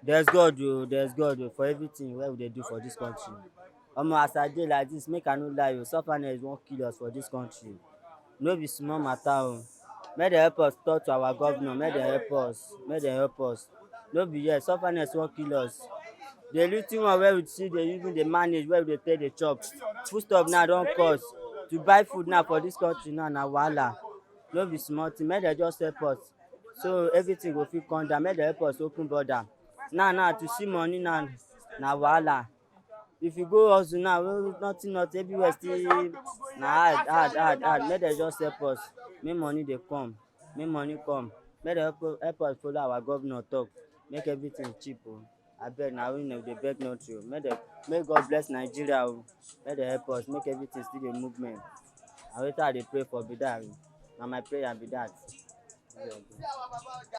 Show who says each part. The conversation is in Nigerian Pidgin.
Speaker 1: There's God o, there's God o for everything wey we dey do for dis country. As I dey like dis make I no lie o, sufferness wan kill us for dis country. No be small matter o. Make dem help us talk to our governor, make dem help us. No be here, sufferness wan kill us. The little one wey we still dey even dey manage, wey we dey take dey chop, foodstuff now don cost. To buy food now for dis country now na wahala. No be small thing, make dem just help us so everything go fit come down. Make dem help us open border. Now to see money now na wahala. If you go hustle now, nothing everywhere still na hard. Make dem just help us make money dey come, make money come. Make dem help us follow our governor talk make everything cheap o. Abeg na we dey beg country o. Make God bless Nigeria o. Make dem help us make everything still dey movement. Na wetin I dey pray for be dat o. Na my prayer be dat.